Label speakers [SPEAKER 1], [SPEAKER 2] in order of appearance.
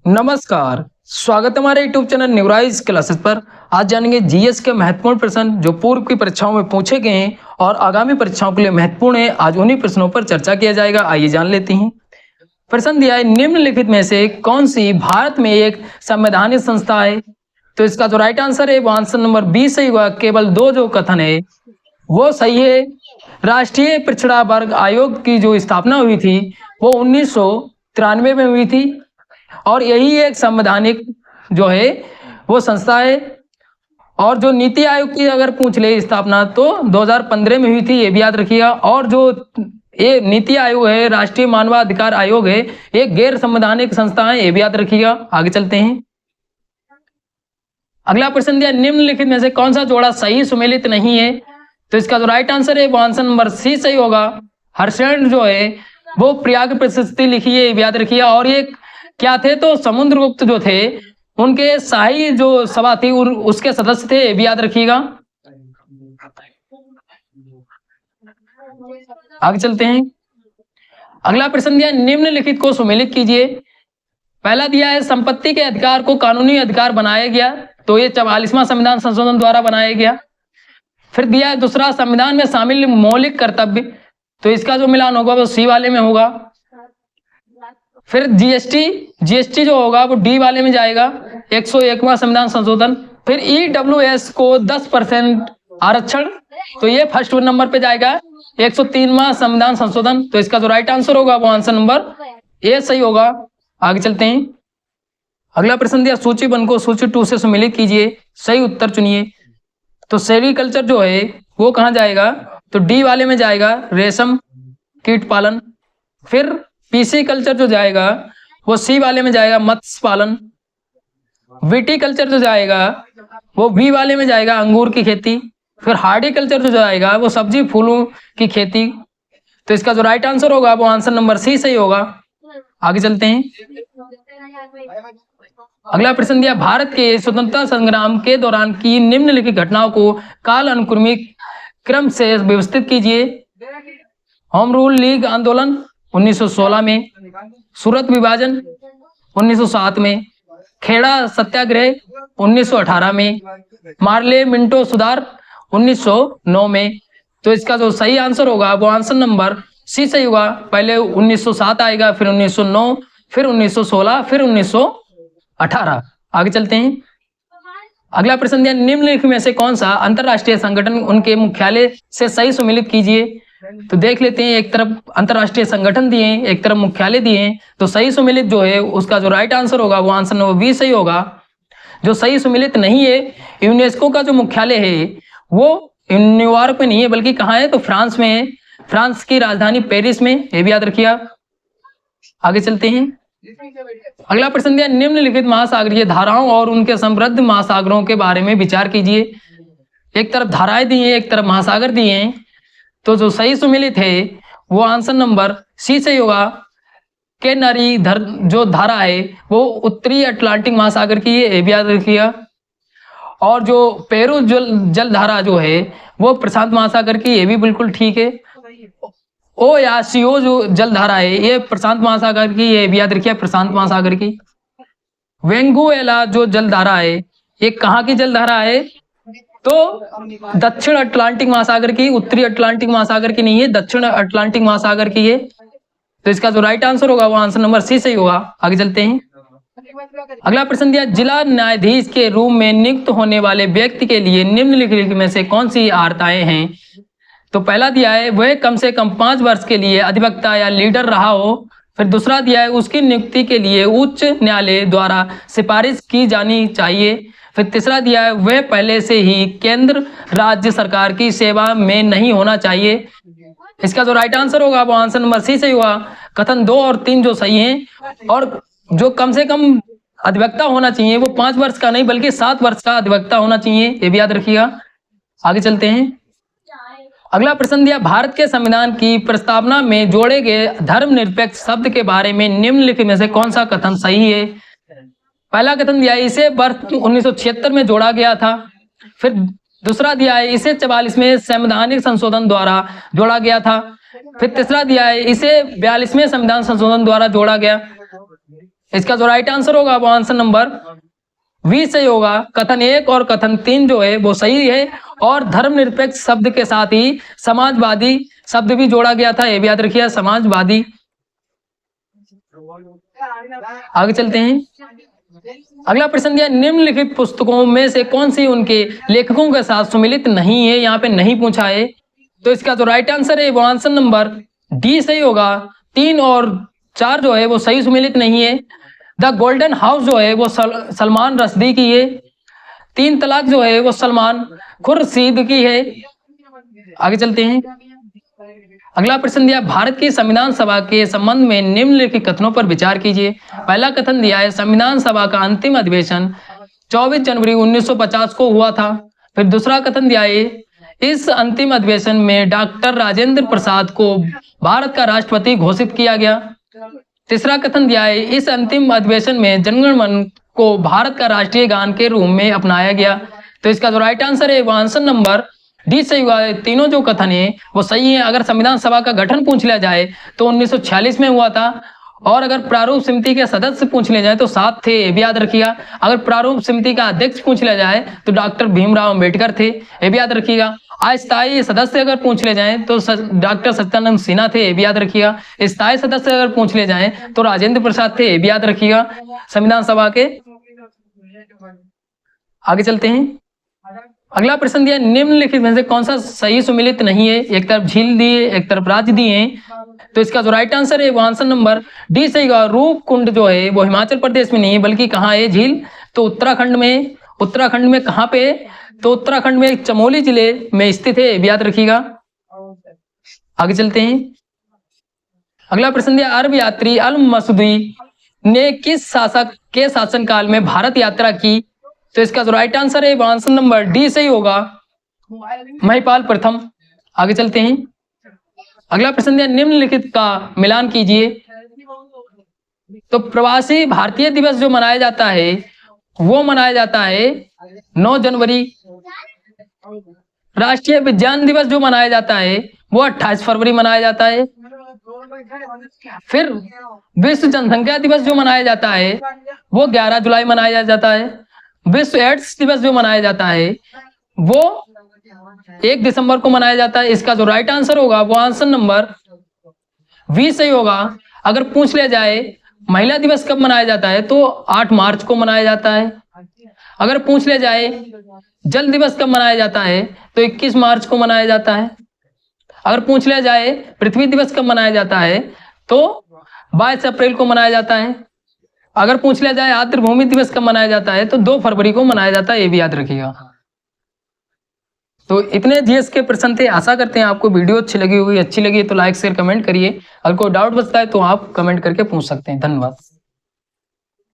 [SPEAKER 1] नमस्कार, स्वागत है हमारे यूट्यूब चैनल न्यूराइज क्लासेस पर। आज जानेंगे जीएस के महत्वपूर्ण प्रश्न जो पूर्व की परीक्षाओं में पूछे गए हैं और आगामी परीक्षाओं के लिए महत्वपूर्ण है। आज उन्हीं प्रश्नों पर चर्चा किया जाएगा। आइए जान लेते हैं। प्रश्न दिया है, निम्नलिखित में से कौन सी भारत में एक संवैधानिक संस्था है? तो इसका जो राइट आंसर है वो आंसर नंबर बी सही होगा। केवल दो जो कथन है वो सही है। राष्ट्रीय पिछड़ा वर्ग आयोग की जो स्थापना हुई थी वो 1993 में हुई थी और यही एक संवैधानिक जो है वो संस्था है। और जो नीति आयोग की अगर पूछ ले स्थापना तो 2015 में हुई थी, ये भी याद रखिएगा। और जो ये नीति आयोग है, राष्ट्रीय मानवाधिकार आयोग है, ये गैर संवैधानिक संस्था है, ये भी याद रखिएगा। आगे चलते हैं। अगला प्रश्न दिया, निम्नलिखित में से कौन सा जोड़ा सही सुमेलित नहीं है? तो इसका जो राइट आंसर है वो आंसर नंबर सी सही होगा। हर्षण जो है वो प्रयाग प्रशस्ति लिखी है, ये भी याद रखिएगा। और ये क्या थे? तो समुद्रगुप्त जो थे उनके शाही जो सभा थी उसके सदस्य थे, ये भी याद रखिएगा। आगे चलते हैं। अगला प्रश्न दिया, निम्नलिखित को सुमेलित कीजिए। पहला दिया है, संपत्ति के अधिकार को कानूनी अधिकार बनाया गया, तो ये 44वां संविधान संशोधन द्वारा बनाया गया। फिर दिया है दूसरा, संविधान में शामिल मौलिक कर्तव्य, तो इसका जो मिलान होगा वो सी वाले में होगा। फिर जीएसटी जो होगा वो डी वाले में जाएगा, 101वां संविधान संशोधन। फिर ईडब्ल्यूएस को 10% आरक्षण, तो ये फर्स्ट नंबर पे जाएगा, 103वां संविधान संशोधन। तो इसका जो राइट आंसर होगा वो आंसर नंबर ए सही होगा। आगे चलते हैं। अगला प्रश्न दिया, सूची 1 को सूची 2 से सम्मिलित कीजिए, सही उत्तर चुनिए। तो सेरिकल्चर जो है वो कहाँ जाएगा? तो डी वाले में जाएगा, रेशम कीट पालन। फिर पीसी कल्चर जो जाएगा वो सी वाले में जाएगा, मत्स्य पालन। विटी कल्चर जो जाएगा वो बी वाले में जाएगा, अंगूर की खेती। फिर हार्टिकल्चर जो जाएगा वो सब्जी फूलों की खेती। तो इसका जो राइट आंसर होगा वो आंसर नंबर सी सही होगा। आगे चलते हैं। अगला प्रश्न दिया, भारत के स्वतंत्रता संग्राम के दौरान की निम्नलिखित घटनाओं को काल अनुक्रमिक क्रम से व्यवस्थित कीजिए। होम रूल लीग आंदोलन 1916 में, सूरत विभाजन 1907 में, खेड़ा सत्याग्रह 1918 में, मार्ले मिंटो सुधार 1909 में। तो इसका जो सही आंसर होगा वो आंसर नंबर सी सही होगा। पहले 1907 आएगा, फिर 1909, फिर 1916, फिर 1918। आगे चलते हैं। अगला प्रश्न दिया, निम्नलिखित में से कौन सा अंतरराष्ट्रीय संगठन उनके मुख्यालय से सही सुमेलित कीजिए। तो देख लेते हैं, एक तरफ अंतरराष्ट्रीय संगठन दिए हैं, एक तरफ मुख्यालय दिए हैं। तो सही सुमेलित जो है उसका जो राइट आंसर होगा वो आंसर नंबर बी सही होगा। जो सही सुमेलित नहीं है, यूनेस्को का जो मुख्यालय है वो न्यूयॉर्क में नहीं है बल्कि कहाँ है? तो फ्रांस में है, फ्रांस की राजधानी पेरिस में, ये भी याद रखिएगा। आगे चलते हैं। अगला प्रश्न दिया, निम्नलिखित महासागरीय धाराओं और उनके समृद्ध महासागरों के बारे में विचार कीजिए। एक तरफ धाराएं दी हैं, एक तरफ महासागर दिए हैं। तो जो सही सुमेलित है वो आंसर नंबर सी सही होगा। केनरी जो धारा है वो उत्तरी अटलांटिक महासागर की है, ये भी याद रखिएगा। और जो पेरू जल धारा जो है वो प्रशांत महासागर की, ये भी बिल्कुल ठीक है। ओ या सीओ जो जल धारा है ये प्रशांत महासागर की, ये भी याद रखिए, प्रशांत महासागर की। वेंगुएला जो जल धारा है ये कहाँ की जल धारा है? तो दक्षिण अटलांटिक महासागर की, उत्तरी अटलांटिक महासागर की नहीं है, दक्षिण अटलांटिक महासागर की है। तो इसका जो राइट आंसर होगा वो आंसर नंबर सी सही होगा। आगे चलते हैं। अगला प्रश्न दिया, जिला न्यायाधीश के रूप में नियुक्त होने वाले व्यक्ति के लिए निम्नलिखित में से कौन सी अर्हताएं हैं? तो पहला दिया है, वह कम से कम 5 वर्ष के लिए अधिवक्ता या लीडर रहा हो। फिर दूसरा दिया है, उसकी नियुक्ति के लिए उच्च न्यायालय द्वारा सिफारिश की जानी चाहिए। फिर तीसरा दिया है, वह पहले से ही केंद्र राज्य सरकार की सेवा में नहीं होना चाहिए। इसका जो राइट आंसर होगा वो आंसर नंबर सी सही होगा। कथन 2 और 3 जो सही हैं। और जो कम से कम अधिवक्ता होना चाहिए वो 5 वर्ष का नहीं बल्कि 7 वर्ष का अधिवक्ता होना चाहिए, ये भी याद रखिएगा। आगे चलते हैं। अगला प्रश्न दिया, भारत के संविधान की प्रस्तावना में जोड़े गए धर्मनिरपेक्ष शब्द के बारे में निम्नलिखित में से कौन सा कथन सही है? पहला कथन दिया है, इसे वर्ष 1976 में जोड़ा गया था। फिर दूसरा दिया है, इसे 44वें संवैधानिक संशोधन द्वारा जोड़ा गया था। फिर तीसरा दिया है, इसे 42वें संविधान संशोधन द्वारा जोड़ा गया। इसका जो राइट आंसर होगा वो आंसर नंबर बी सही होगा। कथन 1 और कथन 3 जो है वो सही है, और धर्मनिरपेक्ष शब्द के साथ ही समाजवादी शब्द भी जोड़ा गया था, ये भी याद रखिए, समाजवादी। आगे चलते हैं। अगला प्रश्न दिया, निम्नलिखित पुस्तकों में से कौन सी उनके लेखकों के साथ सुमिलित नहीं है, यहाँ पे नहीं पूछा है, तो इसका जो राइट आंसर है वो आंसर नंबर डी सही होगा। 3 और 4 जो है वो सही सुमिलित नहीं है। द गोल्डन हाउस जो है वो सलमान रश्दी की है। 3 तलाक जो है वो सलमान खुर्शीद की है। आगे चलते हैं। अगला प्रश्न दिया, भारत की संविधान सभा के संबंध में निम्नलिखित कथनों पर विचार कीजिए। पहला कथन दिया है, संविधान सभा का अंतिम अधिवेशन 24 जनवरी 1950 को हुआ था। फिर दूसरा कथन दिया है, इस अंतिम अधिवेशन में डॉक्टर राजेंद्र प्रसाद को भारत का राष्ट्रपति घोषित किया गया। तीसरा कथन दिया है, इस अंतिम अधिवेशन में जनगण मन को भारत का राष्ट्रीय गान के रूप में अपनाया गया। तो इसका जो राइट आंसर है वो आंसर नंबर डी सही हुआ है। तीनों जो कथन है वो सही है। अगर संविधान सभा का गठन पूछ लिया जाए तो 1946 में हुआ था, और अगर प्रारूप समिति के सदस्य पूछ लिया जाए तो 7 थे, ये भी याद रखिएगा। अगर प्रारूप समिति का अध्यक्ष पूछ लिया जाए तो डॉक्टर भीमराव अंबेडकर थे, ये भी याद रखिएगा। अस्थायी सदस्य अगर पूछ ले जाएं तो डॉक्टर सत्यानंद सिन्हा थे, ये भी याद रखिएगा। स्थायी सदस्य अगर पूछ ले जाएं तो राजेंद्र प्रसाद थे, ये भी याद रखिएगा संविधान सभा के। आगे चलते हैं। अगला प्रश्न दिया, निम्नलिखित में से कौन सा सही सुमिलित नहीं है। एक तरफ झील दिए, एक तरफ राज्य दिए हैं, तो इसका जो राइट आंसर है वो आंसर नंबर डी सही होगा। रूप कुंड जो है वो हिमाचल प्रदेश में नहीं है, बल्कि कहाँ है झील, तो उत्तराखंड में। उत्तराखंड में कहाँ पे, तो उत्तराखंड में चमोली जिले में स्थित है, याद रखिएगा। आगे चलते हैं। अगला प्रश्न दिया, अरब यात्री अल मसूदी ने किस शासक के शासनकाल में भारत यात्रा की, तो इसका जो राइट आंसर है वो आंसर नंबर डी सही होगा, महिपाल प्रथम। आगे चलते हैं। अगला प्रश्न दिया, निम्नलिखित का मिलान कीजिए। तो प्रवासी भारतीय दिवस जो मनाया जाता है वो मनाया जाता है 9 जनवरी। राष्ट्रीय विज्ञान दिवस जो मनाया जाता है वो 28 फरवरी मनाया जाता है। फिर विश्व जनसंख्या दिवस जो मनाया जाता है वो 11 जुलाई मनाया जाता है। विश्व एड्स दिवस जो मनाया जाता है वो 1 दिसंबर को मनाया जाता है। इसका जो राइट आंसर होगा वो आंसर नंबर बी सही होगा। अगर पूछ लिया जाए महिला दिवस कब मनाया जाता है तो 8 मार्च को मनाया जाता है। अगर पूछ लिया जाए जल दिवस कब मनाया जाता है तो 21 मार्च को मनाया जाता है। अगर पूछ लिया जाए पृथ्वी दिवस कब मनाया जाता है तो 22 अप्रैल को मनाया जाता है। अगर पूछ लिया जाए आर्द्र भूमि दिवस कब मनाया जाता है तो 2 फरवरी को मनाया जाता है, ये भी याद रखिएगा। तो इतने जीएस के प्रश्न थे। आशा करते हैं आपको वीडियो अच्छी लगी होगी। अच्छी लगी तो लाइक शेयर कमेंट करिए। अगर कोई डाउट बचता है तो आप कमेंट करके पूछ सकते हैं। धन्यवाद।